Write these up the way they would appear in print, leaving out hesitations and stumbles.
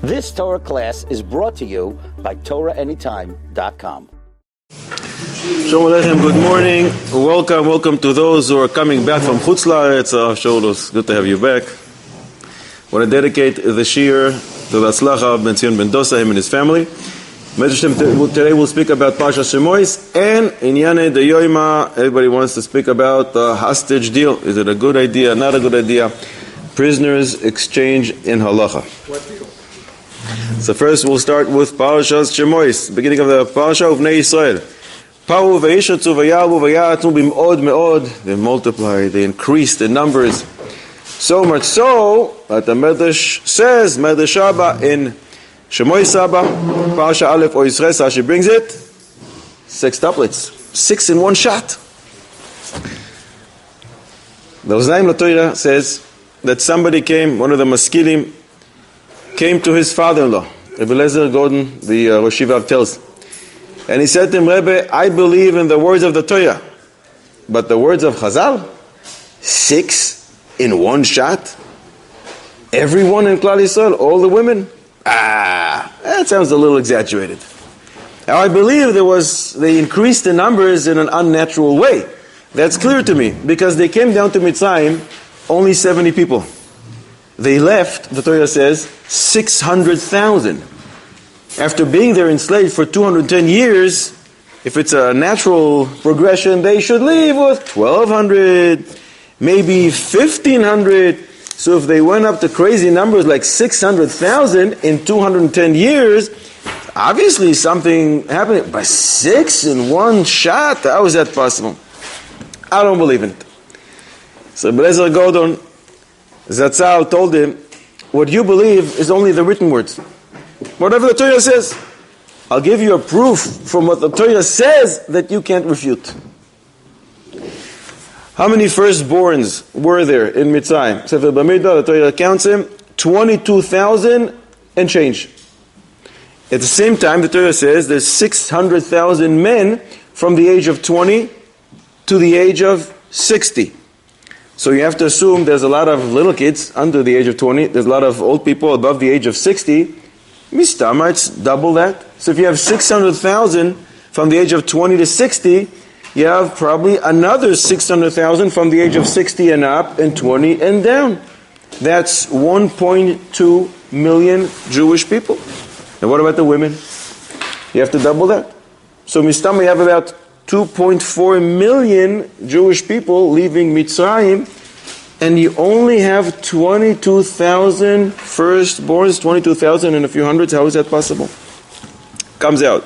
This Torah class is brought to you by TorahAnytime.com. Shalom Aleichem, good morning. Welcome to those who are coming back from Chutz La'aretz. It's good to have you back. I want to dedicate the Shir to the Halachah of Ben Zion Ben Dosa, him and his family. Today we'll speak about Parshas Shemot and Inyane de Yoima. Everybody wants to speak about the hostage deal. Is it a good idea, not a good idea? Prisoners exchange in Halachah. What deal? So first we'll start with Parshas Shemot, beginning of the Parsha of Bnei Yisrael. Paru ve'ishatzu ve'yavu ve'yatnu b'm'od me'od. They multiplied, they increased in numbers. So much so that the Medrash says, Medrash Abba in Shemot Saba, Parsha Aleph or Yisrael, Rashi brings it, sextuplets, 6 in one shot. The Oznaim LaTorah says that somebody came, one of the Maskilim, came to his father-in-law, Rebbe Lezer Gordon, the Rosh Yeshiva tells, and he said to him, Rebbe, I believe in the words of the Torah, but the words of Chazal, 6 in one shot? Everyone in Klal Yisrael, all the women? That sounds a little exaggerated. Now I believe they increased the numbers in an unnatural way. That's clear to me, because they came down to Mitzrayim, only 70 people. They left, the Torah says, 600,000. After being there enslaved for 210 years, if it's a natural progression, they should leave with 1,200, maybe 1,500. So if they went up to crazy numbers like 600,000 in 210 years, obviously something happened. But 6 in one shot, how is that possible? I don't believe in it. So Belezer Gordon Zatzal told him, what you believe is only the written words. Whatever the Torah says, I'll give you a proof from what the Torah says that you can't refute. How many firstborns were there in Mitzrayim? Sefer Bamidbar, the Torah counts him, 22,000 and change. At the same time, the Torah says there's 600,000 men from the age of 20 to the age of 60. So you have to assume there's a lot of little kids under the age of 20. There's a lot of old people above the age of 60. Mistama, it's double that. So if you have 600,000 from the age of 20 to 60, you have probably another 600,000 from the age of 60 and up and 20 and down. That's 1.2 million Jewish people. And what about the women? You have to double that. So Mistama, you have about 2.4 million Jewish people leaving Mitzrayim, and you only have 22,000 firstborns, 22,000 and a few hundreds. How is that possible? Comes out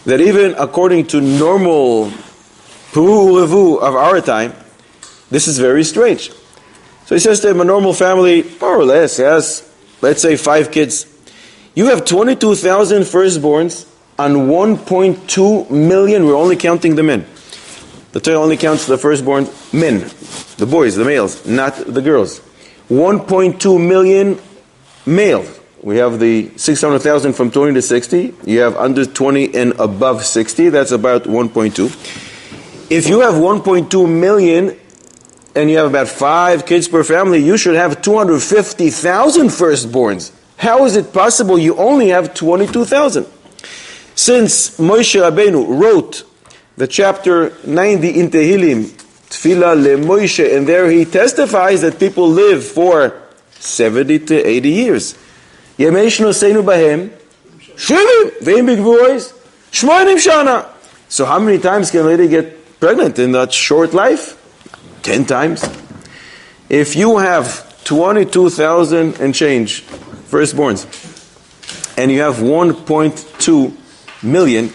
that even according to normal Puhu Revu of our time, this is very strange. So he says to him, a normal family, more or less, has, let's say 5 kids. You have 22,000 firstborns on 1.2 million, we're only counting the men. The Torah only counts the firstborn men, the boys, the males, not the girls. 1.2 million males. We have the 600,000 from 20 to 60. You have under 20 and above 60. That's about 1.2. If you have 1.2 million and you have about 5 kids per family, you should have 250,000 firstborns. How is it possible you only have 22,000? Since Moshe Rabbeinu wrote the chapter 90 in Tehillim, Tefillah LeMoshe, and there he testifies that people live for 70 to 80 years. Yemei shnoseinu bahem, shivim, ve'im b'gvuros, shmoinim shana. So how many times can a lady get pregnant in that short life? 10 times. If you have 22,000 and change firstborns, and you have 1.2 million,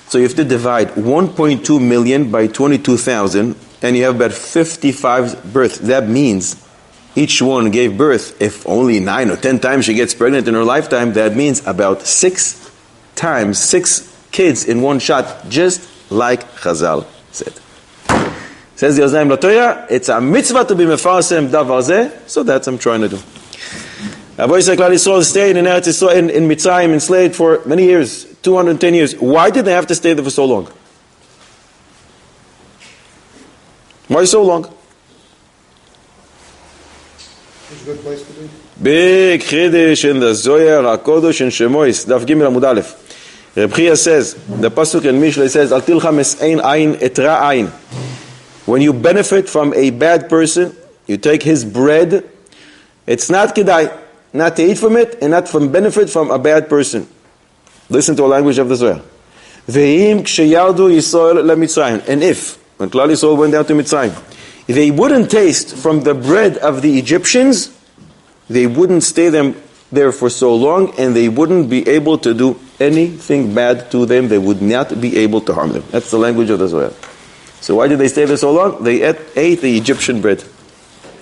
so you have to divide 1.2 million by 22,000, and you have about 55 births. That means each one gave birth, if only 9 or 10 times she gets pregnant in her lifetime, that means about 6 times, 6 kids in one shot, just like Chazal said. Says the Oznaim LaTorah, it's a mitzvah to be mefarsem davar zeh, so that's what I'm trying to do. Avoy Klal Yisrael stayed in Eretz Yisrael, in Mitzrayim, enslaved for many years, 210 years. Why did they have to stay there for so long? Why so long? It's a good place to be. Big Chiddush in the Zohar HaKodesh in Shemot, Daf Gimel Amud Aleph. Reb Chia says, the Pasuk in Mishlei says, Al tilcha mes'ein ayin etra ayin. When you benefit from a bad person, you take his bread, it's not kedai, not to eat from it, and not from benefit from a bad person. Listen to the language of the Zohar. Ve'im k'sheyardu Yisrael leMitzrayim. And if, when Klal Yisrael went down to Mitzrayim, they wouldn't taste from the bread of the Egyptians, they wouldn't stay there for so long, and they wouldn't be able to do anything bad to them. They would not be able to harm them. That's the language of the Zohar. So why did they stay there so long? They ate the Egyptian bread.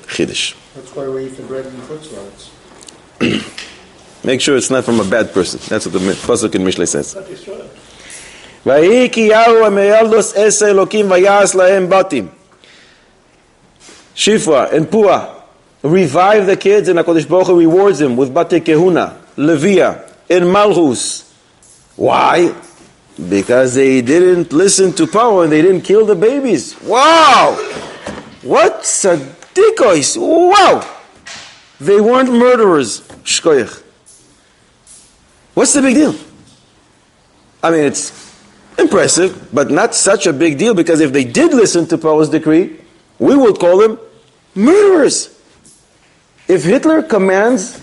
Chiddush. That's why we eat the bread in Chutzlaritz. Make sure it's not from a bad person. That's what the Pasuk in Mishlei says. Shifra and Pua revive the kids, and HaKadosh Baruch Hu rewards them with Bate Kehuna, Levia, and Malchus. Why? Because they didn't listen to Paro and they didn't kill the babies. Wow! What tzadikois! Wow! They weren't murderers. Shkoyach. What's the big deal? I mean, it's impressive, but not such a big deal, because if they did listen to Paro's decree, we would call them murderers. If Hitler commands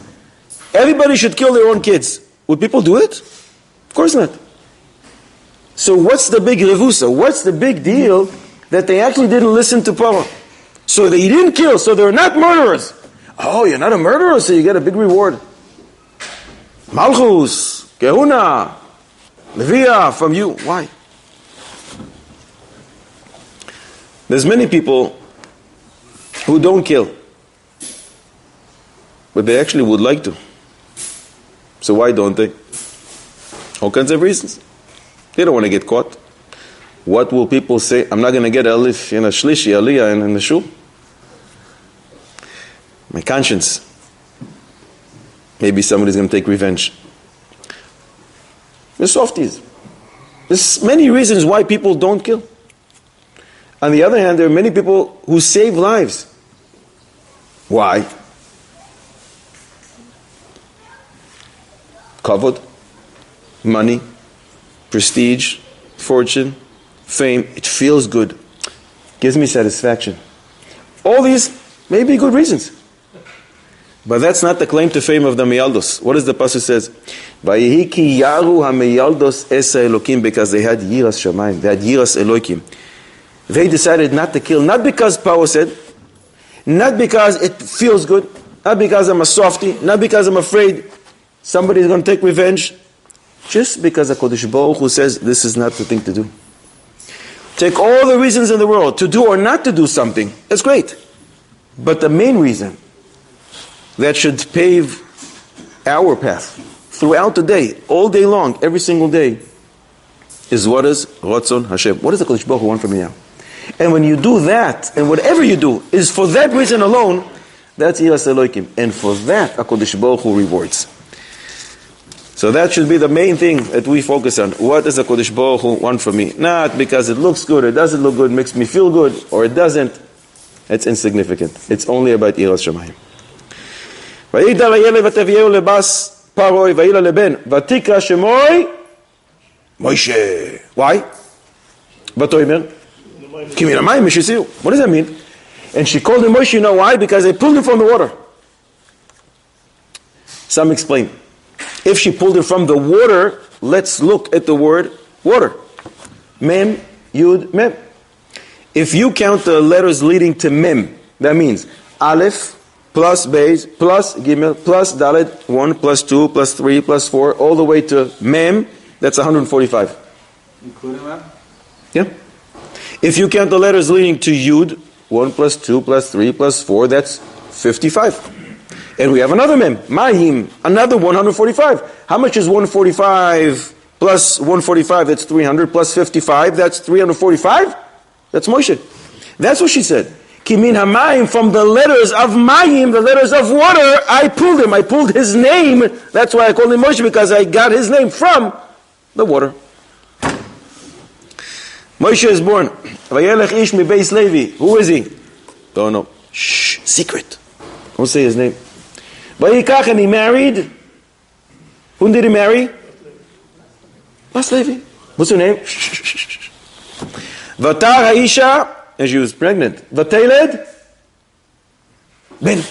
everybody should kill their own kids, would people do it? Of course not. So what's the big revusa? What's the big deal that they actually didn't listen to Paro? So they didn't kill, so they're not murderers. Oh, you're not a murderer, so you get a big reward. Malchus, Kehuna, Levia from you. Why? There's many people who don't kill, but they actually would like to. So why don't they? All kinds of reasons. They don't want to get caught. What will people say? I'm not going to get alif in a shlishi aliyah in the shul. My conscience. Maybe somebody's going to take revenge. There's softies. There's many reasons why people don't kill. On the other hand, there are many people who save lives. Why? Kavod, money, prestige, fortune, fame. It feels good. Gives me satisfaction. All these may be good reasons. But that's not the claim to fame of the Meyaldos. What does the Pasuk says? Vayehi ki yaru ha-Meyaldos esa Elokim, because they had yiras shamayim, they had yiras Elokim. They decided not to kill, not because Paro said, not because it feels good, not because I'm a softie, not because I'm afraid somebody's going to take revenge, just because HaKadosh Baruch Hu says this is not the thing to do. Take all the reasons in the world to do or not to do something. That's great. But the main reason that should pave our path throughout the day, all day long, every single day, is what is Ratzon Hashem. What does HaKadosh Baruch Hu want from me now? And when you do that, and whatever you do is for that reason alone, that's Yiras Elokim. And for that, HaKadosh Baruch Hu rewards. So that should be the main thing that we focus on. What does HaKadosh Baruch Hu want from me? Not because it looks good, it doesn't look good, makes me feel good, or it doesn't. It's insignificant. It's only about Yiras Shamayim. ויגדל הילד ותביאהו לבס פרוי וילה לבן ותקרא שמוי מוישה. Why? ותאמר כי מן המים השסיעו. What does that mean? And she called him Moshe. You know why? Because they pulled him from the water. Some explain. If she pulled him from the water, let's look at the word water. Mem, Yud, Mem. If you count the letters leading to Mem, that means Aleph plus Beis plus Gimel plus Dalet, 1 plus 2 plus 3 plus 4, all the way to Mem, that's 145. Including Mem? Yeah. If you count the letters leading to Yud, 1 plus 2 plus 3 plus 4, that's 55. And we have another Mem, Mahim, another 145. How much is 145 plus 145? That's 300 plus 55, that's 345? That's Moshe. That's what she said. Kimin hamayim, from the letters of mayim, the letters of water, I pulled him. I pulled his name. That's why I called him Moshe, because I got his name from the water. Moshe is born. Vayelech ish mi beis Levi. Who is he? Don't know. Shh, secret. Don't say his name. Vayikach, and he married. Whom did he marry? Bas Levi. What's her name? Vatar Haisha, and she was pregnant. Vateled Ben.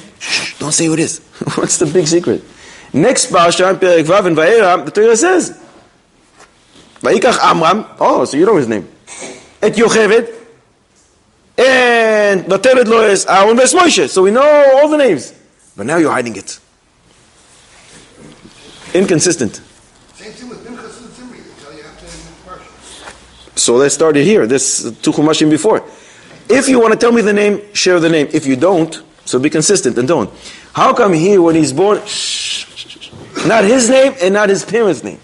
Don't say who it is. What's the big secret? Next parsha, Perek Vav and Vayera, the Torah says, Vayikach Amram. Oh, so you know his name. Et Yocheved. And Vateled lo es Aaron ves Moshe. So we know all the names. But now you're hiding it. Inconsistent. Same thing with Minchas and Zimri. They tell you after the parsha. So let's start it here. This two Chumashim before. If you want to tell me the name, share the name. If you don't, so be consistent and don't. How come here when he's born, not his name and not his parents' name?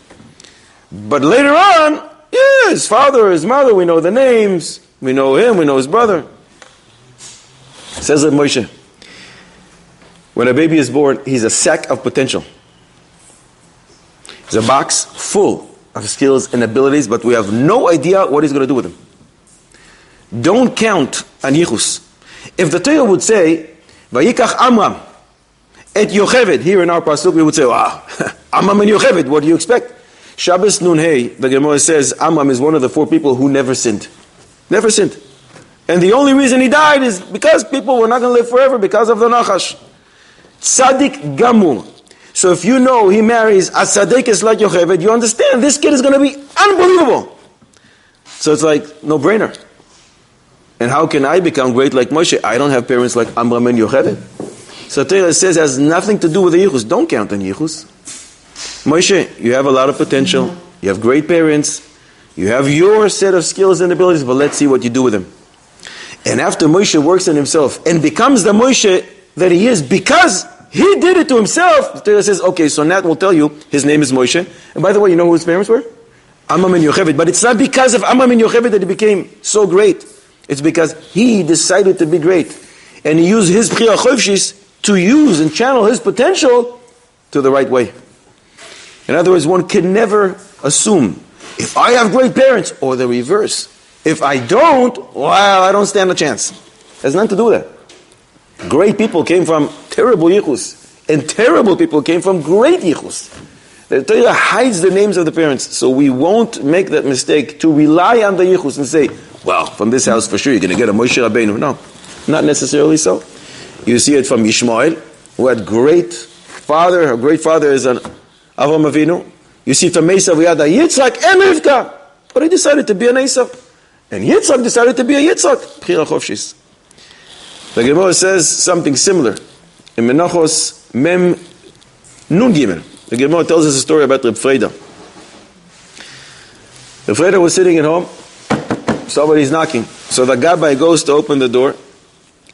But later on, yeah, his father, his mother, we know the names. We know him, we know his brother. Says it Moshe. When a baby is born, he's a sack of potential. He's a box full of skills and abilities, but we have no idea what he's going to do with them. Don't count on Yichus. If the Torah would say, Vayikach Amram et Yocheved, here in our pasuk we would say, wow, Amram and Yocheved, what do you expect? Shabbos Nun Hey, the Gemara says, Amram is one of the 4 people who never sinned. Never sinned. And the only reason he died is because people were not going to live forever because of the Nachash. Tzadik Gamur. So if you know he marries a tzaddik like Yocheved, you understand this kid is going to be unbelievable. So it's like no-brainer. And how can I become great like Moshe? I don't have parents like Amram and Yocheved. So Torah says it has nothing to do with the Yichus. Don't count on Yichus. Moshe, you have a lot of potential. You have great parents. You have your set of skills and abilities, but let's see what you do with them. And after Moshe works on himself and becomes the Moshe that he is because he did it to himself, the Torah says, okay, so Nat will tell you his name is Moshe. And by the way, you know who his parents were? Amram and Yocheved. But it's not because of Amram and Yocheved that he became so great. It's because he decided to be great. And he used his Bchira Chofshis to use and channel his potential to the right way. In other words, one can never assume, if I have great parents, or the reverse. If I don't, well, I don't stand a chance. It has nothing to do with that. Great people came from terrible yichus, and terrible people came from great yichus. The Torah hides the names of the parents, so we won't make that mistake to rely on the yichus and say, well, from this house for sure you're going to get a Moshe Rabbeinu. No, not necessarily so. You see it from Yishmael, who had great father. Her great father is an Avraham Avinu. You see from Esav, we had a Yitzchak and Rivka, but he decided to be an Esav. And Yitzchak decided to be a Yitzchak. Bchira Chofshis. The Gemara says something similar. In Menachos Mem Nun Gimel, the Gemara tells us a story about Reb Freida. Reb Freida was sitting at home. Somebody's knocking. So the Gabbai goes to open the door,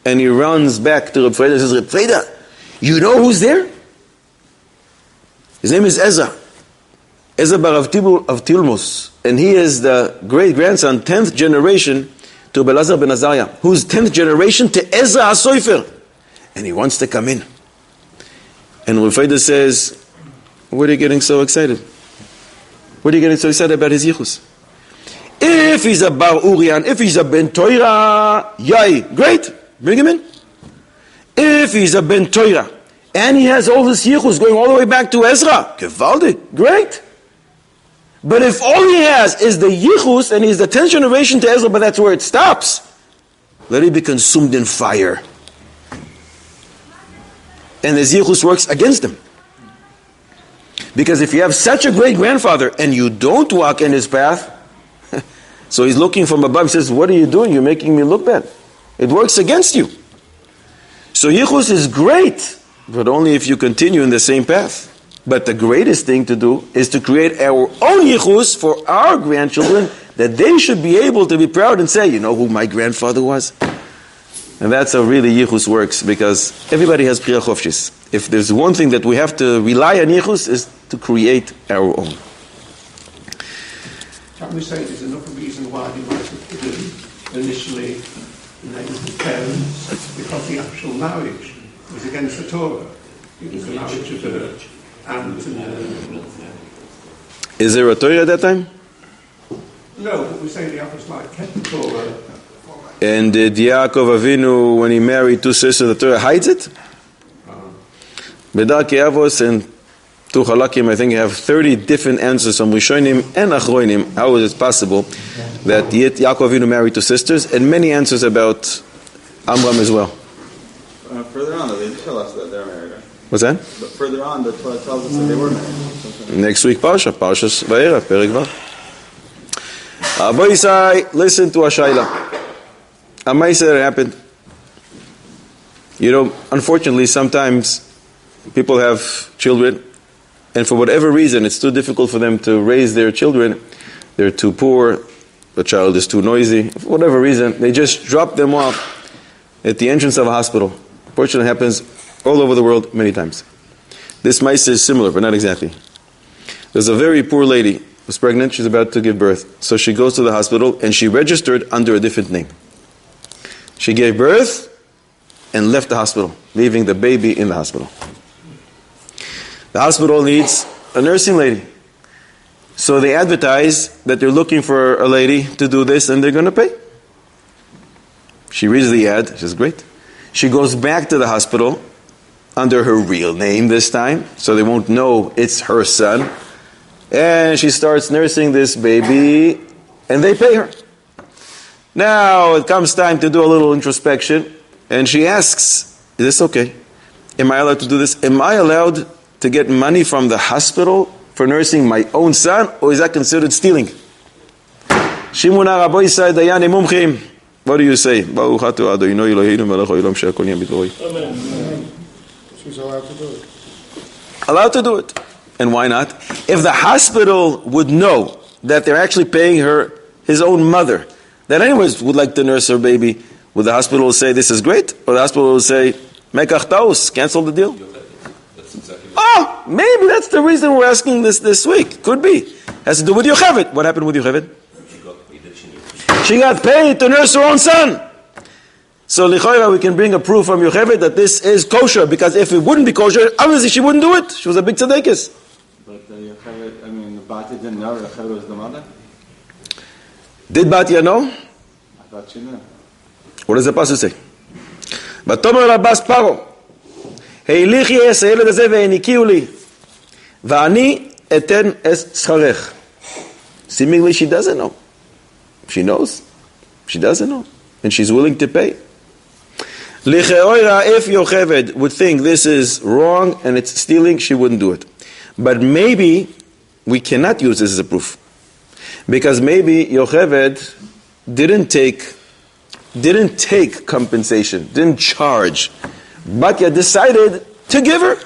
and he runs back to Reb Freida and says, Reb Freida, you know who's there? His name is Ezra. Ezra bar of Tilmus. And he is the great-grandson, 10th generation, to Belazar ben Azariah, who's 10th generation to Ezra HaSofer. And he wants to come in. And Reb Freida says, what are you getting so excited? What are you getting so excited about his yichus? If he's a Bar Urian, if he's a Ben Torah, yay, great, bring him in. If he's a Ben Torah, and he has all this yichus going all the way back to Ezra, gewaldig, great. But if all he has is the yichus, and he's the 10th generation to Ezra, but that's where it stops, let it be consumed in fire. And his yichus works against him. Because if you have such a great grandfather, and you don't walk in his path, so he's looking from above, he says, what are you doing? You're making me look bad. It works against you. So yichus is great, but only if you continue in the same path. But the greatest thing to do is to create our own yichus for our grandchildren, that they should be able to be proud and say, you know who my grandfather was? And that's how really yichus works, because everybody has bchira chofshis. If there's one thing that we have to rely on yichus, is to create our own. Can we say there's another reason why they might have put in initially the name of the parents? Because the actual marriage was against the Torah. It was the marriage of her and Is there a Torah at that time? no, but we say the apostolic kept the Torah. And did Yaakov Avinu, when he married 2 sisters, the Torah hides it? Bedarkei Avos and two Halakim, I think, have 30 different answers from Rishonim and Achronim. How is it possible that Yaakov Avinu married two sisters, and many answers about Amram as well. Further on, they tell us that they're married, right? What's that? But further on, the Torah tells us that they were married. Next week, Parshas Vayera, Perek Vav. Boy Yisai, listen to Ashayla. A Maisa that happened. You know, unfortunately, sometimes people have children, and for whatever reason, it's too difficult for them to raise their children. They're too poor, the child is too noisy. For whatever reason, they just drop them off at the entrance of a hospital. Unfortunately, it happens all over the world many times. This Maisa is similar, but not exactly. There's a very poor lady who was pregnant. She's about to give birth. So she goes to the hospital, and she registered under a different name. She gave birth and left the hospital, leaving the baby in the hospital. The hospital needs a nursing lady. So they advertise that they're looking for a lady to do this, and they're going to pay. She reads the ad. She says, great. She goes back to the hospital under her real name this time, so they won't know it's her son. And she starts nursing this baby, and they pay her. Now it comes time to do a little introspection, and she asks, is this okay? Am I allowed to do this? Am I allowed to get money from the hospital for nursing my own son, or is that considered stealing? Shimon Rabbi Yisai Dayani Mumchim. What do you say? Baruch atah Adonai Eloheinu melech haolam she'akol nהיה bidvoroi. Amen. She's allowed to do it. Allowed to do it. And why not? If the hospital would know that they're actually paying her, his own mother, that anyways would like to nurse her baby, would the hospital say this is great? Or the hospital will say, mekach taus, cancel the deal? Oh, maybe that's the reason we're asking this week. Could be. Has to do with Yocheved. What happened with Yocheved? She got paid to nurse her own son. So lichoira, we can bring a proof from Yocheved that this is kosher, because if it wouldn't be kosher, obviously she wouldn't do it. She was a big tzaddikus. But Yocheved, the Bati didn't know Yocheved was the mother? Did Batia know? I thought she knew. What does the pasuk say? Vatomer Rabbas Paro, Heilichi es הילד הזה והניקיהו לי, ואני אתן es שכרך. Seemingly she doesn't know. She knows. She doesn't know. And she's willing to pay. Licheoira, if Yocheved would think this is wrong and it's stealing, she wouldn't do it. But maybe we cannot use this as a proof. Because maybe Yocheved didn't take compensation, didn't charge. Batya decided to give her.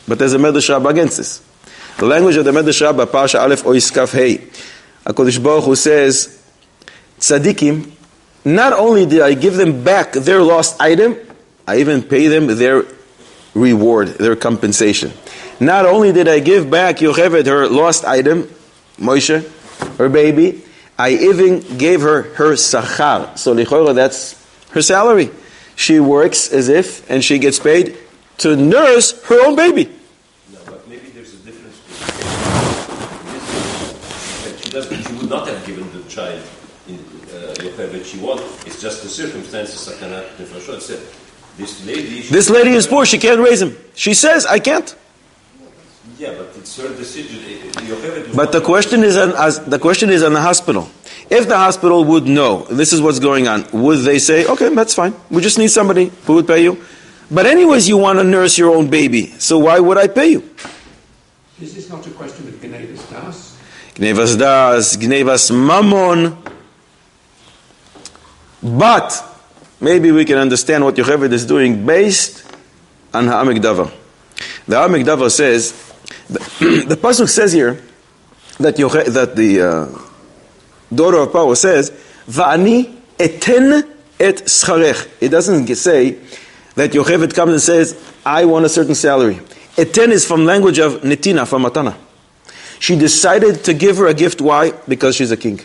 But there's a Medrash Rabbah against this. The language of the Medrash Rabbah, Parsha Aleph Ois Kaf Hei, HaKadosh Baruch Hu says, Tzadikim, not only did I give them back their lost item, I even pay them their reward, their compensation. Not only did I give back Yocheved her lost item, Moshe, her baby, I even gave her sachar. So lichora, that's her salary. She works as if, and she gets paid to nurse her own baby. No, but maybe there's a difference. She would not have given the child in Yocheved she wanted. It's just the circumstances. Sakana Nefashot said, this lady is poor. She can't raise him. She says, I can't. Yeah, but it's her decision. But the question is on the hospital. If the hospital would know this is what's going on, would they say, okay, that's fine. We just need somebody who would pay you. But anyways, you want to nurse your own baby, so why would I pay you? This is not a question of Gnevas Das. Gnevas Das, Gnevas Mammon. But maybe we can understand what Yocheved is doing based on Ha'amek Davar. The Ha'amek Davar says, the pasuk says here that the daughter of Paro says, "Va'ani eten et scharech." It doesn't say that Yocheved comes and says, "I want a certain salary." Eten is from language of netina, from matana. She decided to give her a gift. Why? Because she's a king.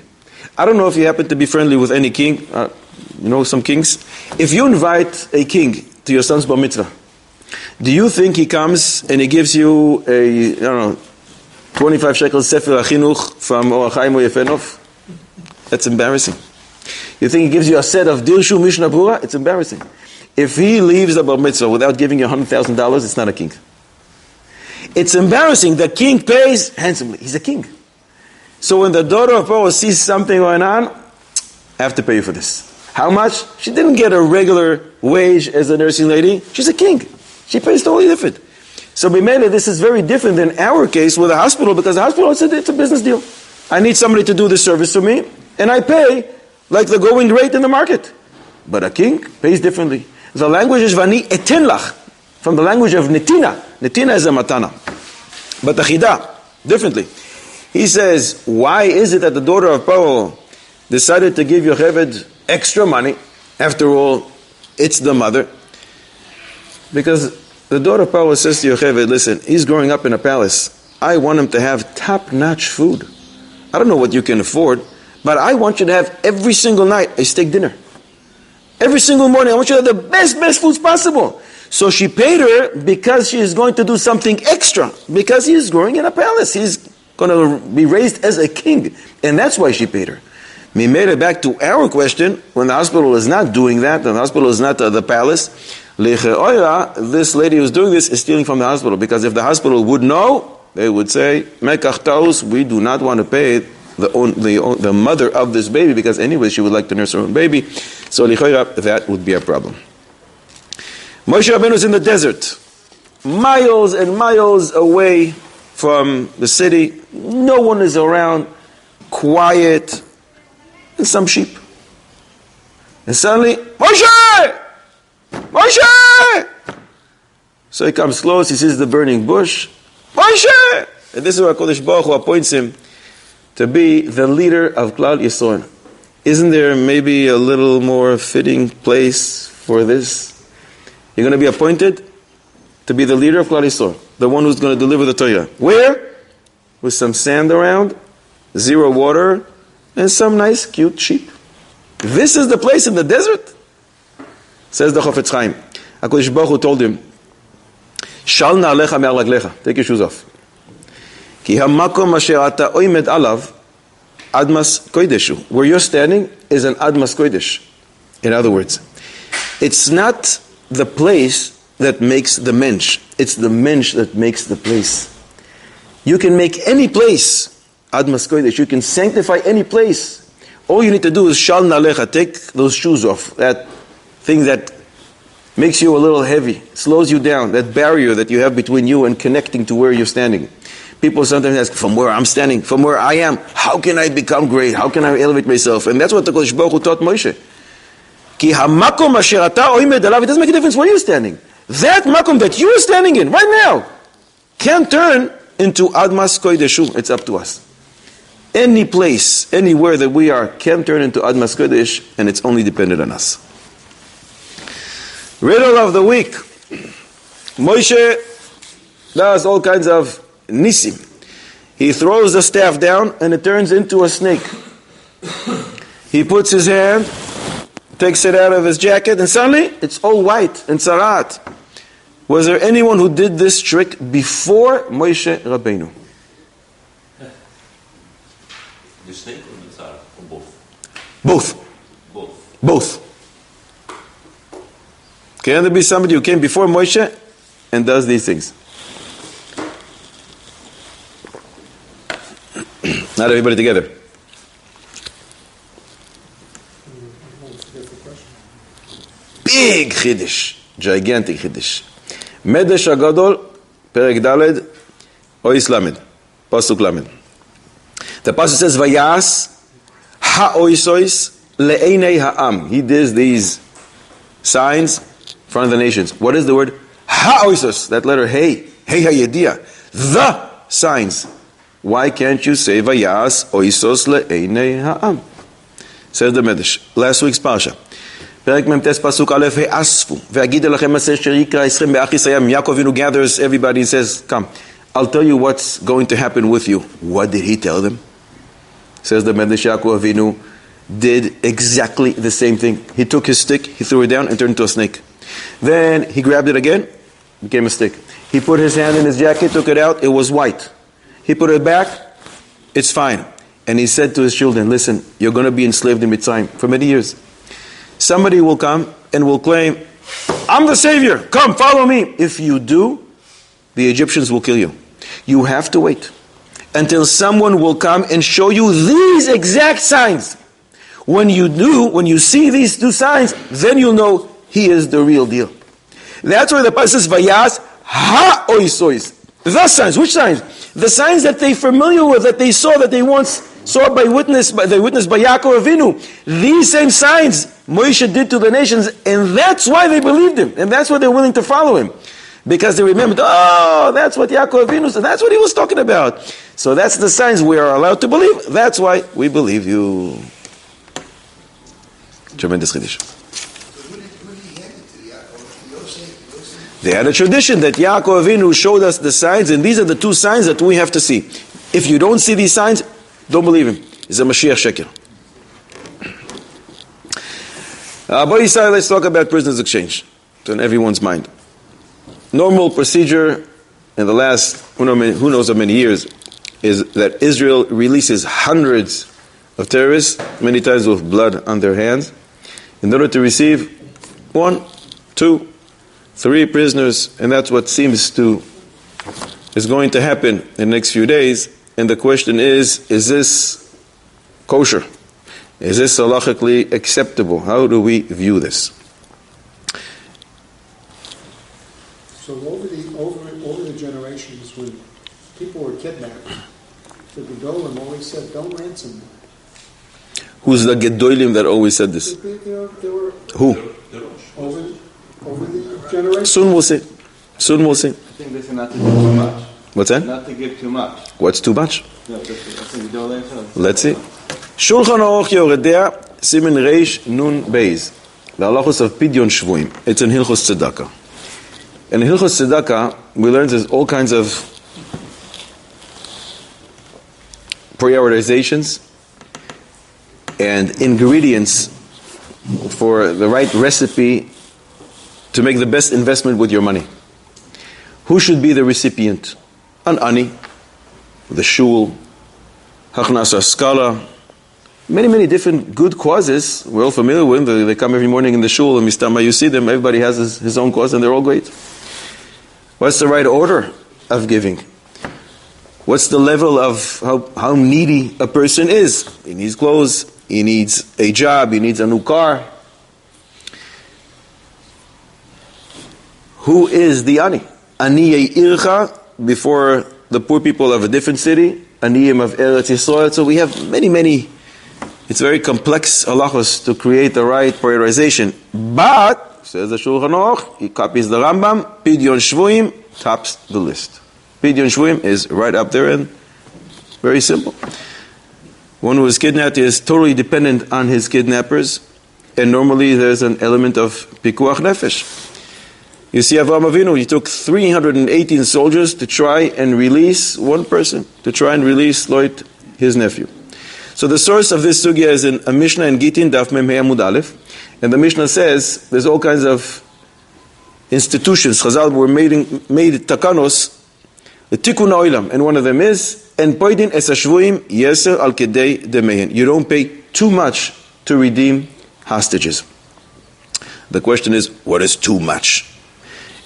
I don't know if you happen to be friendly with any king. You know some kings. If you invite a king to your son's bar mitzvah, do you think he comes and he gives you a 25 shekels Sefer HaChinuch from Or HaChaim or Yefenov? That's embarrassing. You think he gives you a set of Dirshu Mishnah Brura? It's embarrassing. If he leaves the bar mitzvah without giving you $100,000, it's not a king. It's embarrassing. The king pays handsomely. He's a king. So when the daughter of Paro sees something going on, I have to pay you for this. How much? She didn't get a regular wage as a nursing lady. She's a king. She pays totally different. So Bimele, this is very different than our case with a hospital, because the hospital, it's a business deal. I need somebody to do this service for me, and I pay like the going rate in the market. But a king pays differently. The language is Vani eten lach, from the language of Netina. Netina is a matana. But the Chida, differently. He says, why is it that the daughter of Paro decided to give Yocheved extra money? After all, it's the mother. Because the daughter of Paro says to Yocheved, listen, he's growing up in a palace. I want him to have top-notch food. I don't know what you can afford, but I want you to have every single night a steak dinner. Every single morning, I want you to have the best foods possible. So she paid her because she is going to do something extra. Because he is growing in a palace. He's going to be raised as a king. And that's why she paid her. We made it back to our question. When the hospital is not doing that, and the hospital is not the palace, this lady who's doing this is stealing from the hospital. Because if the hospital would know, they would say, Mekach taus, we do not want to pay the mother of this baby, because anyway she would like to nurse her own baby. So that would be a problem. Moshe Rabbeinu is in the desert, miles and miles away from the city. No one is around, quiet, and some sheep. And suddenly, Moshe! Moshe! So he comes close, he sees the burning bush. Moshe! And this is where Kodesh Baruch Hu appoints him to be the leader of Klal Yisrael. Isn't there maybe a little more fitting place for this? You're going to be appointed to be the leader of Klal Yisrael, the one who's going to deliver the Torah. Where? With some sand around, zero water, and some nice, cute sheep. This is the place in the desert? Says the Chofetz Chaim. HaKadosh Baruch Hu told him, Shal na'alecha me'al raglecha. Take your shoes off. Ki hamakom asher ata oimed alav admas koideshu. Where you're standing is an admas koidesh. In other words, it's not the place that makes the mensch. It's the mensch that makes the place. You can make any place admas kodesh. You can sanctify any place. All you need to do is shal nalecha. Take those shoes off. That thing that makes you a little heavy, slows you down. That barrier that you have between you and connecting to where you're standing. People sometimes ask, from where I'm standing, from where I am, how can I become great? How can I elevate myself? And that's what the Kodesh Baruch Hu taught Moshe. Ki hamakom asher ata oimed alav. It doesn't make a difference where you're standing. That makom that you are standing in right now can turn into admas kodesh. It's up to us. Any place, anywhere that we are, can turn into admas kodesh, and it's only dependent on us. Riddle of the week. Moshe does all kinds of nisim. He throws the staff down, and it turns into a snake. He puts his hand, takes it out of his jacket, and suddenly it's all white and tzarat. Was there anyone who did this trick before Moshe Rabbeinu? The snake or the tzara? Or both? Both. Can there be somebody who came before Moshe and does these things? Not everybody together. Big Chiddush, gigantic Chiddush. Medrash Agadol, Perek Daled, Ois Lamed, Pasuk Lamed. The Pasuk says, Vayas ha'oisois le'einei ha'am. He does these signs in front of the nations. What is the word? Ha'oisos, that letter, hey ha'yediyah. The signs. Why can't you say Vayas oisos le'einei ha'am? Says the Medrash. Last week's Parsha. פרק מ"ט פסוק א' האספו והגידו לכם מעשה אשר יקרא אתכם באחיס הים. Yaakov Avinu gathers everybody and says, come, I'll tell you what's going to happen with you. What did he tell them? Says the Medrash, Yaakov Avinu did exactly the same thing. He took his stick, he threw it down and turned into a snake. Then he grabbed it again, became a stick. He put his hand in his jacket, took it out, it was white. He put it back, it's fine. And he said to his children, listen, you're going to be enslaved in Mitzrayim for many years. Somebody will come and will claim, I'm the savior. Come, follow me. If you do, the Egyptians will kill you. You have to wait until someone will come and show you these exact signs. When you see these two signs, then you'll know he is the real deal. That's why the Pasuk says, Vayas ha-oisois. The signs. Which signs? The signs that they're familiar with, that they saw, that they once saw they witnessed by Yaakov Avinu. These same signs Moshe did to the nations, and that's why they believed him, and that's why they're willing to follow him. Because they remembered, that's what Yaakov Avinu said, that's what he was talking about. So that's the signs we are allowed to believe. That's why we believe you. Tremendous Chiddush. They had a tradition that Yaakov Avinu showed us the signs, and these are the two signs that we have to see. If you don't see these signs, don't believe him. He's a Mashiach Sheker. Let's talk about prisoners exchange. It's on everyone's mind. Normal procedure in the last who knows how many years is that Israel releases hundreds of terrorists, many times with blood on their hands, in order to receive 1, 2, 3 prisoners, and that's what seems to is going to happen in the next few days. And the question is this kosher? Is this halachically acceptable? How do we view this? So over the generations, when people were kidnapped, the Gedolim always said, "Don't ransom them." Who's the Gedolim that always said this? They were Who? over the generations. Soon we'll see. Soon we'll see. I think this is not to give too much. What's that? Not to give too much. What's too much? No, I think the Dolay says. Let's see. Shulchan Aruch Yoredea, Siman Reish Nun Beis. The halachos of Pidyon Shvuim. It's in Hilchos Tzedakah. In Hilchos Tzedakah, we learn there's all kinds of prioritizations and ingredients for the right recipe to make the best investment with your money. Who should be the recipient? An ani, the shul, hachnas skala, many different good causes we're all familiar with. They come every morning in the shul, and mistama you see them, everybody has his own cause, and they're all great. What's the right order of giving? What's the level of how needy a person is? He needs clothes, he needs a job, he needs a new car. Who is the ani? Aniyei ircha, before the poor people of a different city, aniyim of Eretz Yisrael. So we have many, it's very complex halachos to create the right prioritization. But, says the Shulchan Aruch, he copies the Rambam, Pidyon Shvuim tops the list. Pidyon Shvuim is right up there and very simple. One who is kidnapped is totally dependent on his kidnappers, and normally there's an element of pikuach nefesh. You see, Avraham Avinu, he took 318 soldiers to try and release one person, to try and release Lot, his nephew. So the source of this sugya is in a Mishnah in Gittin, Daf Mem Hei Amud Aleph, and the Mishnah says there's all kinds of institutions. Chazal were made takanos, the tikkun ha'olam, and one of them is en poidin es hashvuim yeser al kedei demehen. You don't pay too much to redeem hostages. The question is, what is too much?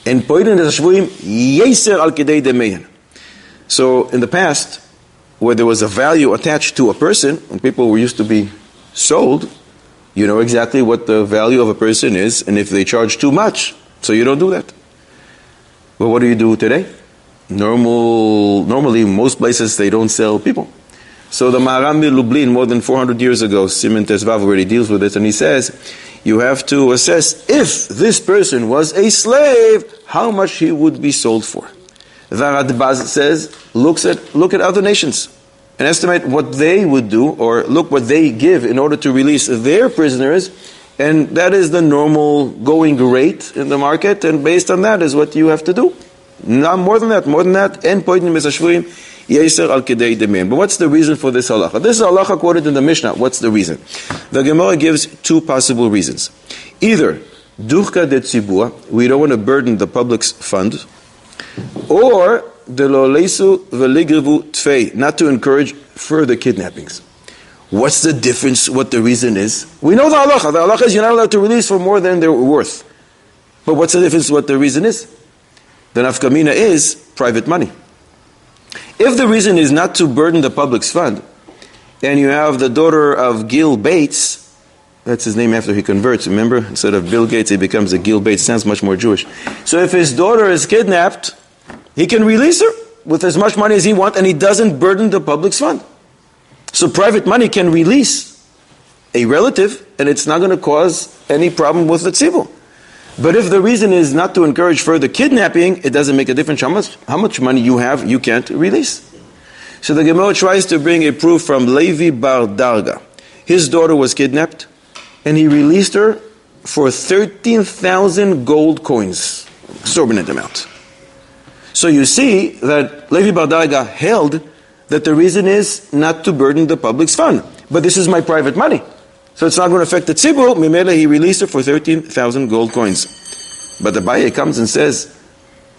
En poidin es hashvuim yeser al kedei demehen. So in the past, where there was a value attached to a person, when people were used to be sold, you know exactly what the value of a person is, and if they charge too much, so you don't do that. But what do you do today? Normally, most places they don't sell people. So the Maharam Lublin, more than 400 years ago, Siman Tezvav already deals with it, and he says, you have to assess if this person was a slave, how much he would be sold for. The Radbaz says, look at other nations and estimate what they would do, or look what they give in order to release their prisoners, and that is the normal going rate in the market, and based on that is what you have to do. Not more than that, and poidim mesashvuim yeser al kedei demen. But what's the reason for this halacha? This is halacha quoted in the Mishnah. What's the reason? The Gemara gives two possible reasons. Either duchka de tzibua, we don't want to burden the public's fund, or de lo leisu veligrivu tfei, not to encourage further kidnappings. What's the difference? What the reason is? We know the halacha. The halacha is you're not allowed to release for more than they're worth. But what's the difference what the reason is? The nafkamina is private money. If the reason is not to burden the public's fund, and you have the daughter of Gil Bates, that's his name after he converts, remember? Instead of Bill Gates, he becomes a Gil Bates. Sounds much more Jewish. So if his daughter is kidnapped, he can release her with as much money as he wants, and he doesn't burden the public's fund. So private money can release a relative, and it's not going to cause any problem with the tzibur. But if the reason is not to encourage further kidnapping, it doesn't make a difference how much money you have, you can't release. So the Gemara tries to bring a proof from Levi Bar Darga. His daughter was kidnapped, and he released her for 13,000 gold coins, exorbitant amount. So you see that Levi Bar Darga held that the reason is not to burden the public's fund. But this is my private money, so it's not going to affect the tzibur. Mimele, he released her for 13,000 gold coins. But the Abaye comes and says,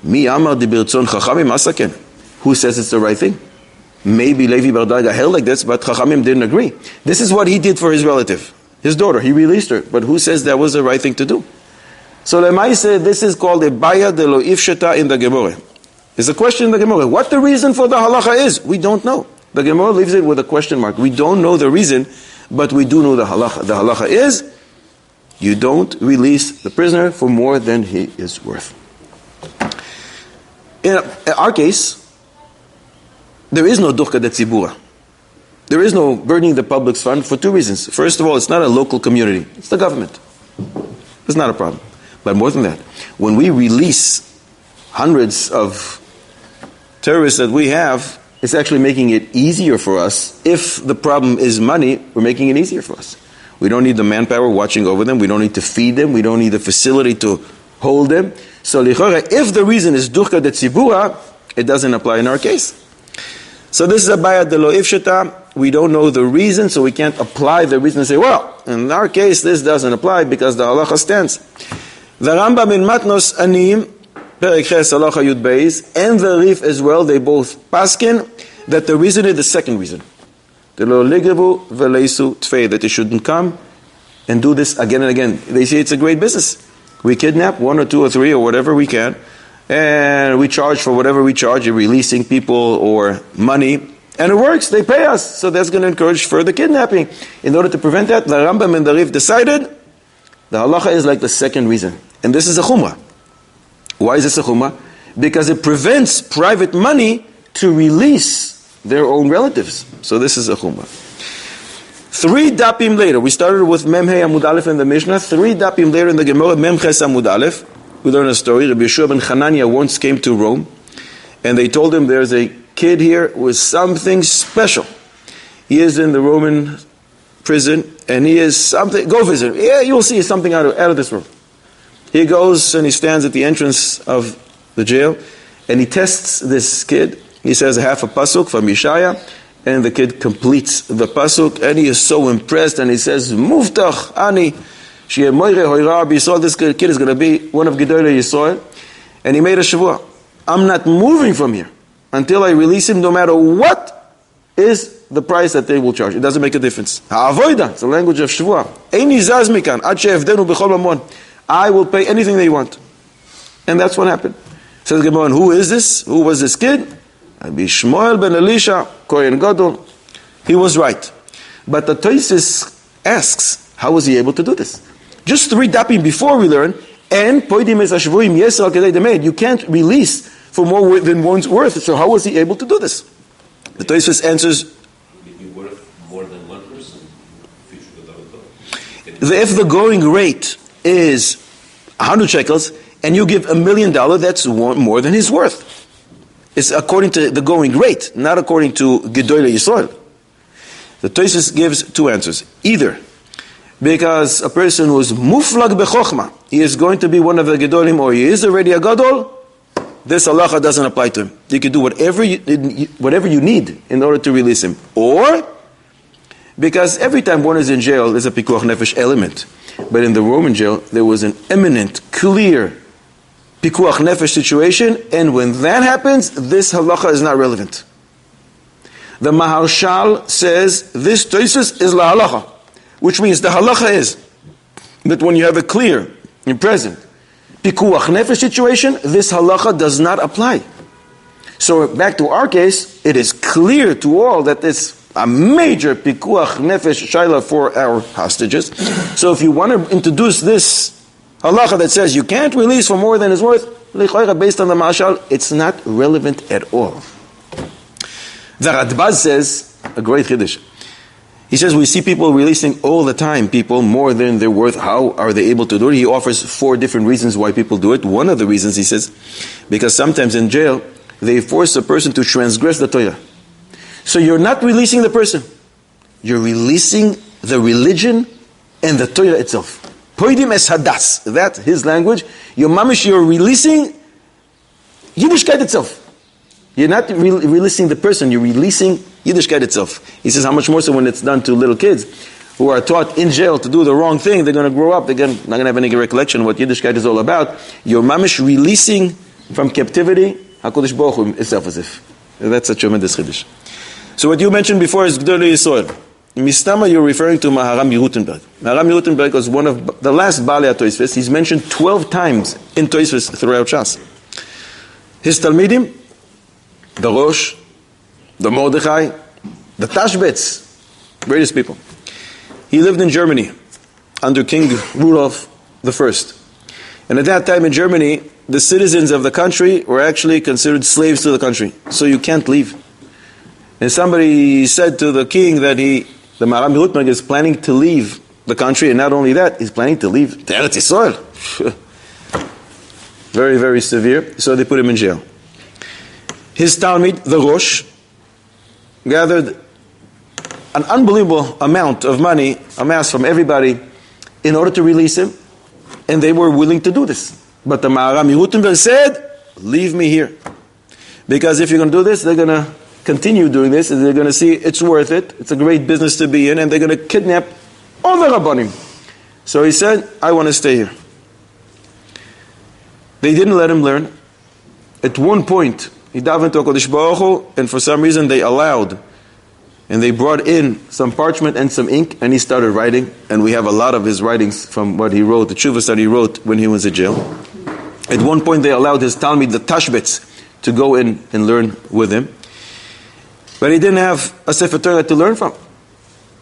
Mi amar di birtzon chachamim asaken. Who says it's the right thing? Maybe Levi Bar Darga held like this, but chachamim didn't agree. This is what he did for his relative, his daughter. He released her, but who says that was the right thing to do? So Lemaise, this is called a baya de lo ifsheta in the Gemara. There's a question in the Gemara. What the reason for the halacha is? We don't know. The Gemara leaves it with a question mark. We don't know the reason, but we do know the halacha. The halacha is, you don't release the prisoner for more than he is worth. In our case, there is no duchka de tzibura. There is no burdening the public's fund for two reasons. First of all, it's not a local community. It's the government. It's not a problem. But more than that, when we release hundreds of terrorists that we have, it's actually making it easier for us. If the problem is money, we're making it easier for us. We don't need the manpower watching over them. We don't need to feed them. We don't need the facility to hold them. So, if the reason is duchka de tzibura, it doesn't apply in our case. So this is a baya de lo ifsheta. We don't know the reason, so we can't apply the reason and say, well, in our case, this doesn't apply because the halacha stands. The Rambam in Matnos Anim, Perek Ches Halacha Yud Beis, and the Rif as well, they both paskin that the reason is the second reason. The lo ligrevu veleisu tfei, that they shouldn't come and do this again and again. They say it's a great business. We kidnap one or two or three or whatever we can, and we charge for whatever we charge, releasing people or money, and it works. They pay us, so that's going to encourage further kidnapping. In order to prevent that, the Rambam and the Rif decided the halacha is like the second reason, and this is a chumrah. Why is this a chumrah? Because it prevents private money to release their own relatives. So this is a chumrah. 3 dapim later, we started with Memhei Amud Aleph in the Mishnah. 3 dapim later in the Gemara, Memches Amud Aleph, we learn a story. Rabbi Yeshua ben Hanania once came to Rome, and they told him there's a kid here with something special. He is in the Roman prison, and he is something. Go visit him. Yeah, you'll see something out of this room. He goes and he stands at the entrance of the jail, and he tests this kid. He says half a pasuk from Yeshaya, and the kid completes the pasuk, and he is so impressed, and he says, Muftach ani, Shia Moire Hoira B'Yisrael, this kid is going to be one of Gedolei Yisrael, and he made a shavua. I'm not moving from here until I release him, no matter what is the price that they will charge. It doesn't make a difference. Ha'avoida, it's the language of shavua. Eini zaz mikan, ad she'evdenu b'chol mamon. I will pay anything they want. And that's what happened. Says Gemara, who is this? Who was this kid? Rabbi Shmuel ben Elisha, Kohen Gadol. He was right. But the Tosfos asks, how was he able to do this? Just 3 dapim before we learn, and poidim es hashvuim yesel kedei demed. You can't release for more than one's worth. So how was he able to do this? The Tosfos answers, Be worth more than one person. if the going rate is 100 shekels, and you give $1 million, that's more than his worth. It's according to the going rate, not according to Gedolei Yisrael. The Tosfos gives 2 answers. Either because a person who is muflag bechokhma, he is going to be one of the Gedolim, or he is already a Gadol, this halacha doesn't apply to him. You can do whatever you need in order to release him. Or because every time one is in jail, there's a pikuach nefesh element. But in the Roman jail, there was an eminent, clear pikuach nefesh situation, and when that happens, this halacha is not relevant. The Maharshal says this Tosfos is la halacha, which means the halacha is that when you have a clear and present pikuach nefesh situation, this halacha does not apply. So back to our case, it is clear to all that it's a major pikuach nefesh shaila for our hostages. So if you want to introduce this halacha that says you can't release for more than is worth, based on the mashal, it's not relevant at all. The Radbaz says, a great chiddush. He says, we see people releasing all the time, people more than they're worth. How are they able to do it? He offers 4 different reasons why people do it. One of the reasons, he says, because sometimes in jail, they force a person to transgress the Torah. So you're not releasing the person. You're releasing the religion and the Torah itself. Poidim es hadas. That's his language. You're releasing Yiddishkeit itself. You're not releasing the person, you're releasing Yiddishkeit itself. He says, how much more so when it's done to little kids who are taught in jail to do the wrong thing, they're going to grow up, they're not going to have any recollection of what Yiddishkeit is all about. You're mamish releasing from captivity HaKadosh Baruch Hu itself as if. That's a tremendous chiddush. So what you mentioned before is Gdolei Yisrael. Mistama, you're referring to Maharam Yehutenberg. Maharam Yehutenberg was one of the last Baalei HaTosfos. He's mentioned 12 times in Tosfos throughout Shas. His Talmidim, the Rosh, the Mordechai, the Tashbetz, greatest people. He lived in Germany under King Rudolf I. And at that time in Germany, the citizens of the country were actually considered slaves to the country. So you can't leave. And somebody said to the king that the Maharam Yehutenberg is planning to leave the country, and not only that, he's planning to leave to Eretz Yisrael. Very, very severe. So they put him in jail. His Talmid, the Rosh, gathered an unbelievable amount of money amassed from everybody in order to release him, and they were willing to do this. But the Maharam Yehutenberg said, leave me here. Because if you're going to do this, they're going to continue doing this, and they're going to see it's worth it, it's a great business to be in, and they're going to kidnap all the Rabbanim. So he said, I want to stay here. They didn't let him learn. At one point, he davened to HaKadosh Baruch Hu, and for some reason they allowed, and they brought in some parchment and some ink, and he started writing, and we have a lot of his writings from what he wrote, the tshuvas that he wrote when he was in jail. At one point they allowed his Talmid, the Tashbetz, to go in and learn with him. But he didn't have a Sefer Torah to learn from.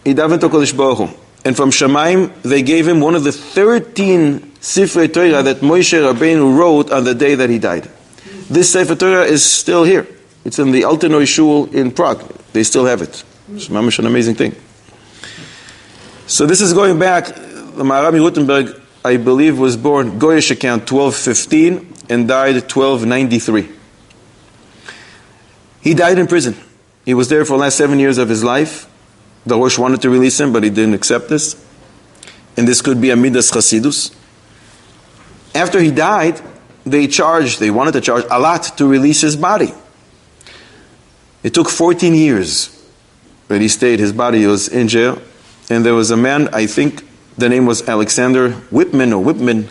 He davened to HaKadosh Baruch Hu. And from Shemaim, they gave him one of the 13 Sifrei Torah that Moshe Rabbeinu wrote on the day that he died. This Sefer Torah is still here. It's in the Altenoi Shul in Prague. They still have it. It's mamish an amazing thing. So this is going back, the Maharam Yehutenberg, I believe, was born, Goyish account, 1215, and died 1293. He died in prison. He was there for the last 7 years of his life. The Rosh wanted to release him, but he didn't accept this. And this could be a Midas Chasidus. After he died, they wanted to charge a lot to release his body. It took 14 years that he stayed. His body was in jail. And there was a man, I think the name was Alexander Whitman.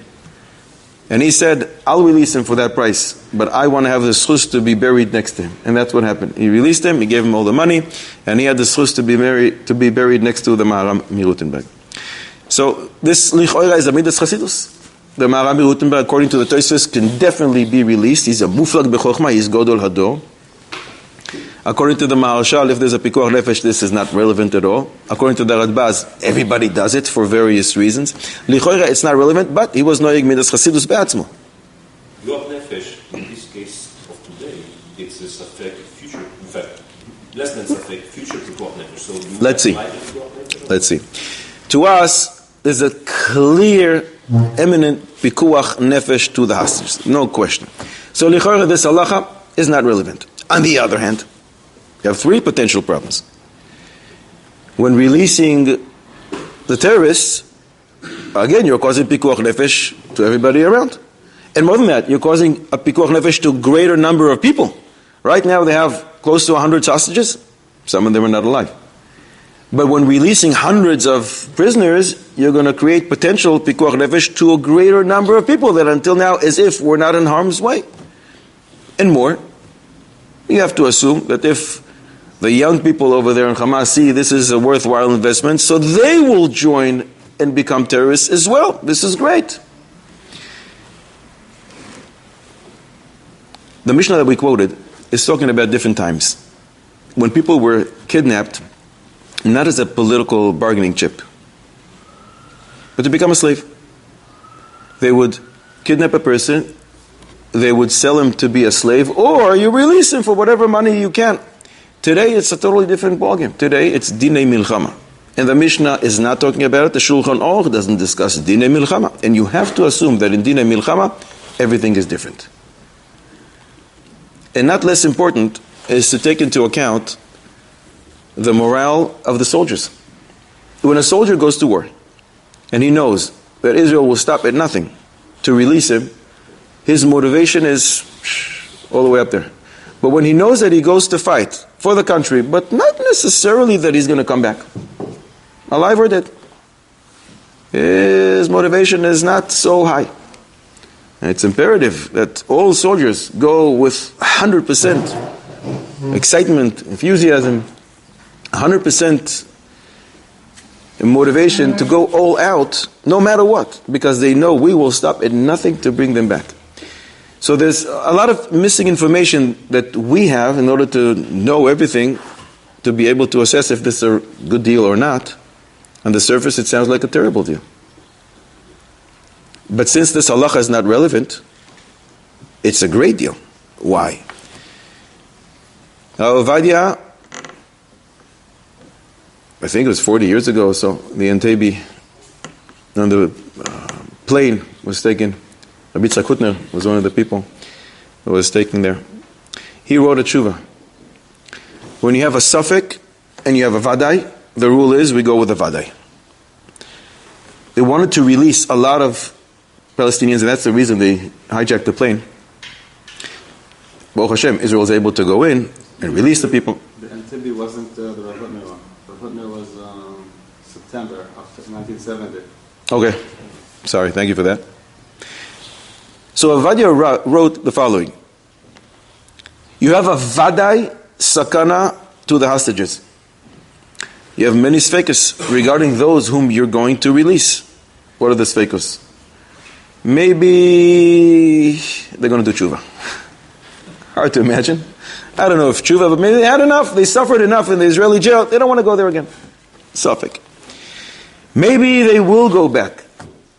And he said, I'll release him for that price, but I want to have the schus to be buried next to him. And that's what happened. He released him, he gave him all the money, and he had the schus to be buried next to the Maharam Yehutenberg. So this lichoira is a midas chasidus. The Maharam Yehutenberg, according to the Tosfos, can definitely be released. He's a muflag b'chokhmah, he's Godol Hador. According to the Maharshal, if there's a pikuach nefesh, this is not relevant at all. According to the Radbaz, everybody does it for various reasons. Lichoira, it's not relevant, but he was noyeg midas chasidus be'atzmo. Pikuach nefesh, in this case of today, it's a safek future, in fact, less than safek future pikuach nefesh. So Let's see. To us, there's a clear, eminent pikuach nefesh to the hostages, no question. So lichoira, this halacha is not relevant. On the other hand, you have 3 potential problems. When releasing the terrorists, again, you're causing pikuach nefesh to everybody around. And more than that, you're causing a pikuach nefesh to a greater number of people. Right now they have close to 100 hostages. Some of them are not alive. But when releasing hundreds of prisoners, you're going to create potential pikuach nefesh to a greater number of people that until now, as if we're not in harm's way. And more, you have to assume that if the young people over there in Hamas see this is a worthwhile investment, so they will join and become terrorists as well. This is great. the Mishnah that we quoted is talking about different times. When people were kidnapped, not as a political bargaining chip, but to become a slave. They would kidnap a person, they would sell him to be a slave, or you release him for whatever money you can. Today it's a totally different ballgame. Today it's Dinei Milchama. And the Mishnah is not talking about it. The Shulchan Aruch doesn't discuss Dinei Milchama. And you have to assume that in Dinei Milchama, everything is different. And not less important is to take into account the morale of the soldiers. When a soldier goes to war, and he knows that Israel will stop at nothing to release him, his motivation is all the way up there. But when he knows that he goes to fight for the country, but not necessarily that he's going to come back, alive or dead, his motivation is not so high. And it's imperative that all soldiers go with 100% excitement, enthusiasm, 100% motivation to go all out, no matter what, because they know we will stop at nothing to bring them back. So there's a lot of missing information that we have in order to know everything, to be able to assess if this is a good deal or not. On the surface, it sounds like a terrible deal. But since this halachah is not relevant, it's a great deal. Why? Ovadia, I think it was 40 years ago or so, the Entebbe, on the plane was taken. Rabbi Tzak Hutner was one of the people who was taken there. He wrote a tshuva. When you have a suffix and you have a vadai, the rule is we go with a vadai. They wanted to release a lot of Palestinians, and that's the reason they hijacked the plane. Baruch Hashem, Israel was able to go in and release the people. The Entebbe wasn't the Rav Hutner one. Rav Hutner was September of 1970. Okay, sorry, thank you for that. So Avadia wrote the following. You have a vadai sakana to the hostages. You have many sfekus regarding those whom you're going to release. What are the sfekus? Maybe they're going to do tshuva. Hard to imagine. I don't know if tshuva, but maybe they had enough. They suffered enough in the Israeli jail. They don't want to go there again. Suffolk. Maybe they will go back,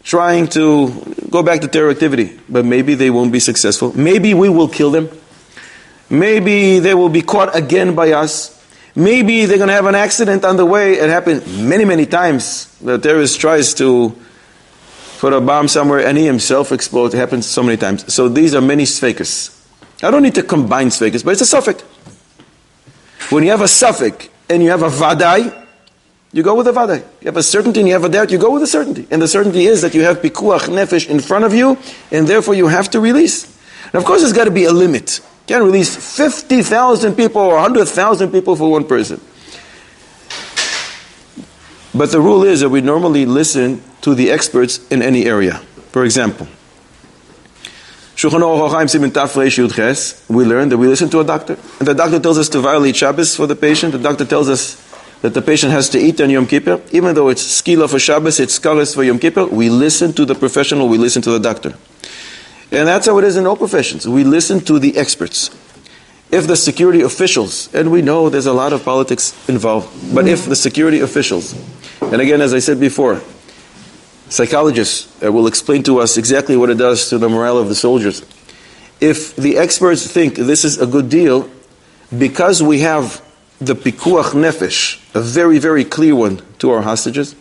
trying to go back to terror activity, but maybe they won't be successful. Maybe we will kill them. Maybe they will be caught again by us. Maybe they're going to have an accident on the way. It happened many, many times. The terrorist tries to put a bomb somewhere and he himself explodes. It happens so many times. So these are many sfekus. I don't need to combine sfekus, but it's a suffix. When you have a suffix and you have a vadai, you go with a vadai. You have a certainty and you have a doubt, you go with a certainty. And the certainty is that you have pikuach nefesh in front of you, and therefore you have to release. And of course there's got to be a limit. You can't release 50,000 people or 100,000 people for one person. But the rule is that we normally listen to the experts in any area. For example, we learn that we listen to a doctor. And the doctor tells us to violate Shabbos for the patient. The doctor tells us that the patient has to eat on Yom Kippur. Even though it's skila for Shabbos, it's skaris for Yom Kippur, we listen to the professional, we listen to the doctor. And that's how it is in all professions. We listen to the experts. If the security officials, and we know there's a lot of politics involved, but if the security officials, and again, as I said before, psychologists will explain to us exactly what it does to the morale of the soldiers. If the experts think this is a good deal, because we have the pikuach nefesh, a very, very clear one to our hostages,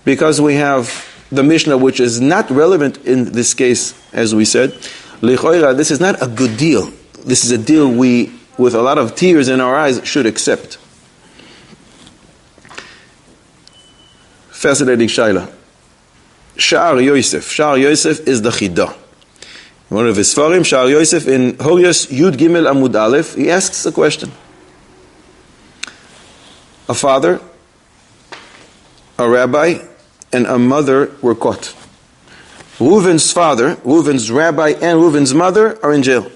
because we have the Mishnah, which is not relevant in this case, as we said, lichoira, this is not a good deal. This is a deal we, with a lot of tears in our eyes, should accept. Fascinating shaila. Sha'ar Yosef. Sha'ar Yosef is the Chidah. One of his Sfarim, Sha'ar Yosef, in Horios Yud Gimel Amud Aleph, he asks a question. A father, a rabbi, and a mother were caught. Reuven's father, Reuven's rabbi, and Reuven's mother are in jail.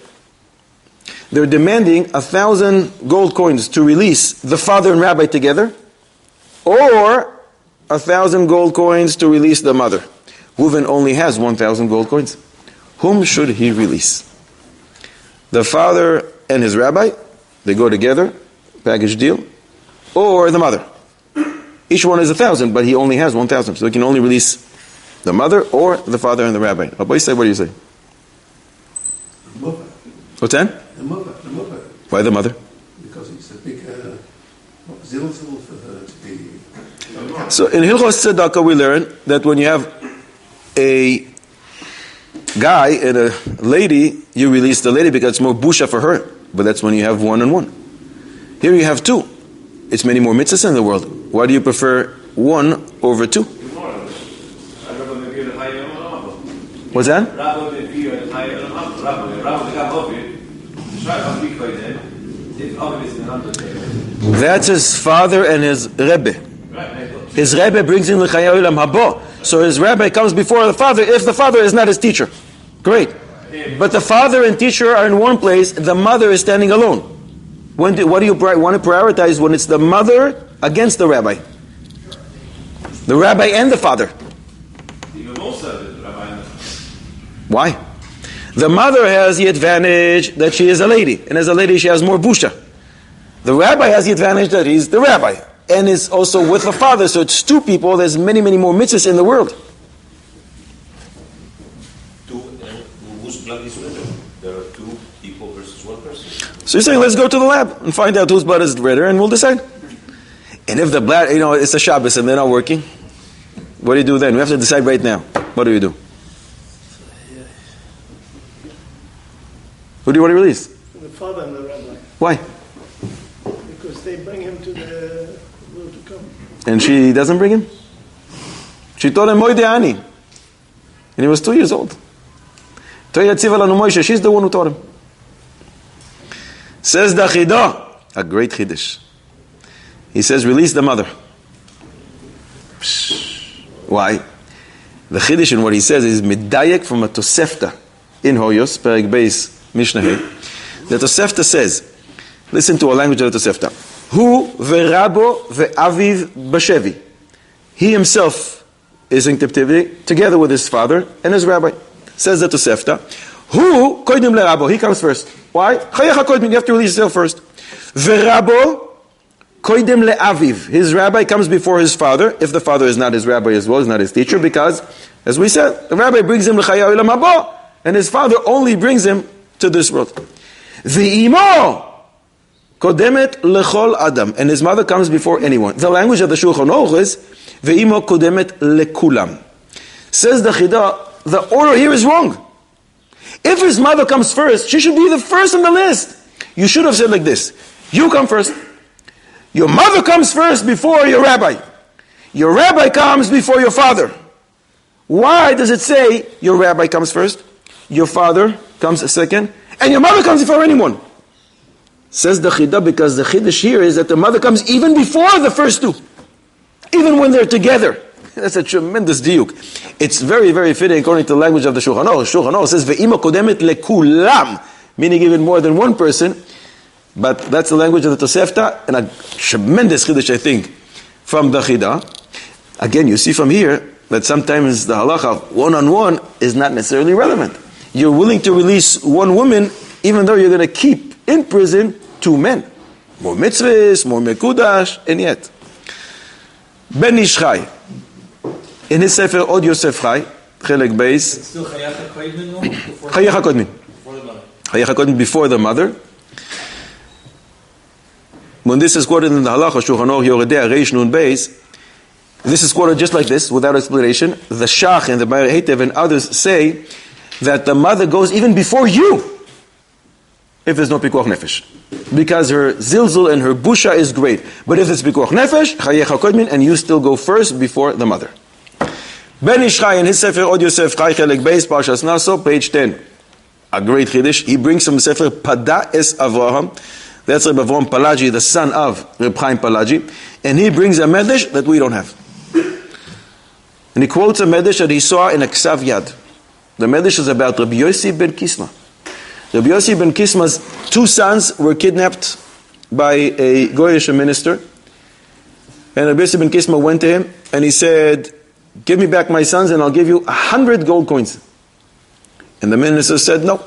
They're demanding 1,000 gold coins to release the father and rabbi together, or 1,000 gold coins to release the mother. Reuven only has 1,000 gold coins. Whom should he release? the father and his rabbi, they go together, package deal, or the mother. Each one is 1,000, but he only has 1,000, so he can only release the mother or the father and the rabbi. What do you say? The mother. What's that? The mother. Why the mother? Because it's a big zilzal for her to be... So in Hilchos Tzedakah we learn that when you have a guy and a lady, you release the lady because it's more busha for her. But that's when you have 1 and 1. Here you have 2. It's many more mitzvahs in the world. Why do you prefer 1 over 2? What's that? That's his father and his Rebbe. His Rebbe brings in l'chayei olam haba. So his Rebbe comes before the father if the father is not his teacher. Great. But the father and teacher are in one place, the mother is standing alone. What do you want to prioritize when it's the mother against the rabbi? The rabbi and the father. Why? The mother has the advantage that she is a lady, and as a lady she has more busha. The rabbi has the advantage that he's the rabbi, and is also with the father, so it's 2 people, there's many, many more mitzvahs in the world. Whose blood is redder? There are 2 people versus 1 person. So you're saying, let's go to the lab and find out whose blood is redder, and we'll decide. And if the blood, it's a Shabbos and they're not working, what do you do then? We have to decide right now. What do you do? Who do you want to release? The father and the rabbi. Why? Because they bring him to the world to come. And she doesn't bring him? She told him, Moide Ani. And he was 2 years old. She's the one who taught him. Says the Chidah, a great Chiddush. He says, release the mother. Why? The Chiddush in what he says is Medayek from a Tosefta in Hoyos, Perek Beis, Mishnah Hey. The Tosefta says, listen to a language of the Tosefta. Hu ve'rabo ve'aviv b'shevi. He himself is in captivity together with his father and his rabbi. Says the Tosefta. Hu koidim le'rabo. He comes first. Why? Chayecha koidim. You have to release yourself first. Ve'rabo koidim le'aviv. His rabbi comes before his father. If the father is not his rabbi as well, is not his teacher, because, as we said, the rabbi brings him l'chayei olam haba, and his father only brings him to this world. Ve'imo kodemet lechol adam, and his mother comes before anyone. The language of the Shulchan Aruch is ve'imo kodemet lekulam. Says the Chidah, the order here is wrong. If his mother comes first, she should be the first on the list. You should have said like this: you come first. Your mother comes first before your rabbi. Your rabbi comes before your father. Why does it say your rabbi comes first, your father comes second, and your mother comes before anyone? Says the Chidah, because the Chiddush here is that the mother comes even before the first 2. Even when they're together. That's a tremendous diuk. It's very, very fitting according to the language of the Shulchan Aruch. Shulchan Aruch says, Ve'ima kodemet lekulam, meaning even more than one person. But that's the language of the Tosefta, and a tremendous Chiddush, I think, from the Chidah. Again, you see from here that sometimes the Halachah one-on-one is not necessarily relevant. You're willing to release 1 woman, even though you're going to keep in prison 2 men. More mitzvahs, more mekudash, and yet. Ben Ishchai, in his Sefer Od Yosef Chai, Chelek Beis. It's still Chayecha Koidmin, no? Chayecha Koidmin. Before the mother. Chayecha Koidmin before the mother. When this is quoted in the Halachah, Shulchan Aruch Yoredei Reish Nun Beis, this is quoted just like this, without explanation. The Shach and the Bayer Heitev and others say that the mother goes even before you, if there's no Pikuach Nefesh. Because her zilzul and her busha is great. But if it's Pikuach Nefesh, Chayecha Koidmin, and you still go first before the mother. Ben Ishchai in his Sefer Od Yosef Chai Chelek Beis Parshas Naso, page 10. A great Chiddush. He brings from Sefer Pada Es Avraham. That's Reb Avraham Palagi, the son of Reb Chaim Palagi. And he brings a medrash that we don't have. And he quotes a medrash that he saw in a Ksav Yad. The medrash is about Rabbi Yossi ben Kisma. Rabbi Yossi ben Kisma's 2 sons were kidnapped by a Goyish minister. And Rabbi Yossi ben Kisma went to him and he said, give me back my sons and I'll give you 100 gold coins. And the minister said, no.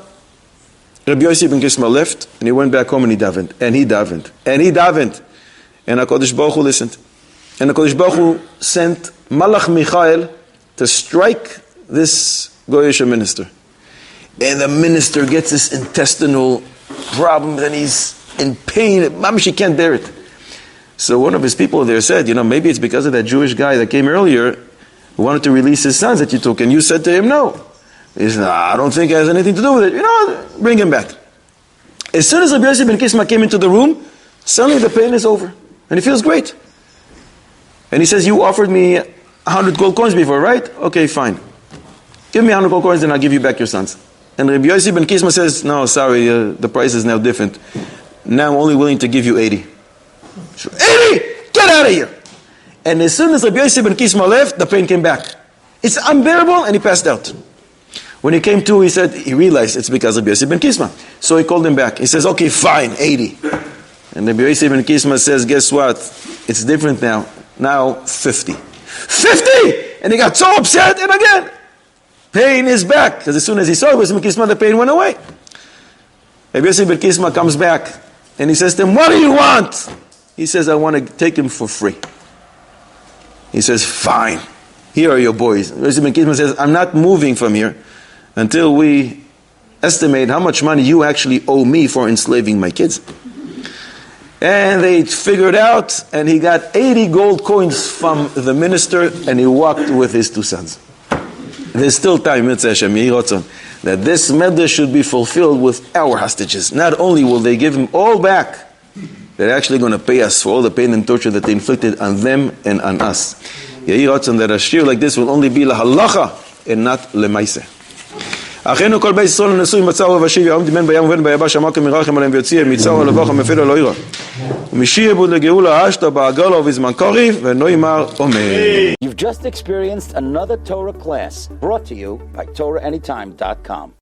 Rabbi Yossi ben Kisma left, and he went back home and he davened. And he davened. And he davened. And HaKadosh Baruch Hu listened. And HaKadosh Baruch Hu sent Malach Michael to strike this Goyish minister. And the minister gets this intestinal problem, and he's in pain. Mamish, he can't bear it. So one of his people there said, maybe it's because of that Jewish guy that came earlier who wanted to release his sons that you took, and you said to him no. He said, I don't think it has anything to do with it. Bring him back. As soon as Rabbi Yossi ben Kisma came into the room, suddenly the pain is over. And he feels great. And he says, you offered me 100 gold coins before, right? Okay, fine. Give me 100 gold coins, then I'll give you back your sons. And Rabbi Yossi ben Kisma says, no, sorry, the price is now different. Now I'm only willing to give you 80. 80! Get out of here! And as soon as Rabbi Yossi ben Kisma left, the pain came back. It's unbearable, and he passed out. When he came to, he realized it's because of Rabbi Yossi ben Kisma. So he called him back. He says, okay, fine, 80. And Rabbi Yossi ben Kisma says, guess what? It's different now. Now, 50. 50! And he got so upset, and again, pain is back. Because as soon as he saw Rabbi Yossi ben Kisma, the pain went away. Rabbi Yossi ben Kisma comes back, and he says to him, what do you want? He says, I want to take him for free. He says, fine. Here are your boys. Rabbi Yossi ben Kisma says, I'm not moving from here until we estimate how much money you actually owe me for enslaving my kids. And they figured out, and he got 80 gold coins from the minister, and he walked with his two sons. There's still time, that this medrash should be fulfilled with our hostages. Not only will they give him all back, they're actually going to pay us for all the pain and torture that they inflicted on them and on us. That a shir like this will only be la halacha and not lemaiseh. אחינו כל בית ישראל נשוי מצר ובשיב יעום דימן בים ובן ביבש אמר כמרחם עליהם ויוציאם מצר ולבוך המפל לא ירא ומשיעבוד לגאולה אשתא בעגלה ובזמן קריב ואינו ימר אמן. You've just experienced another Torah class brought to you by TorahAnytime.com.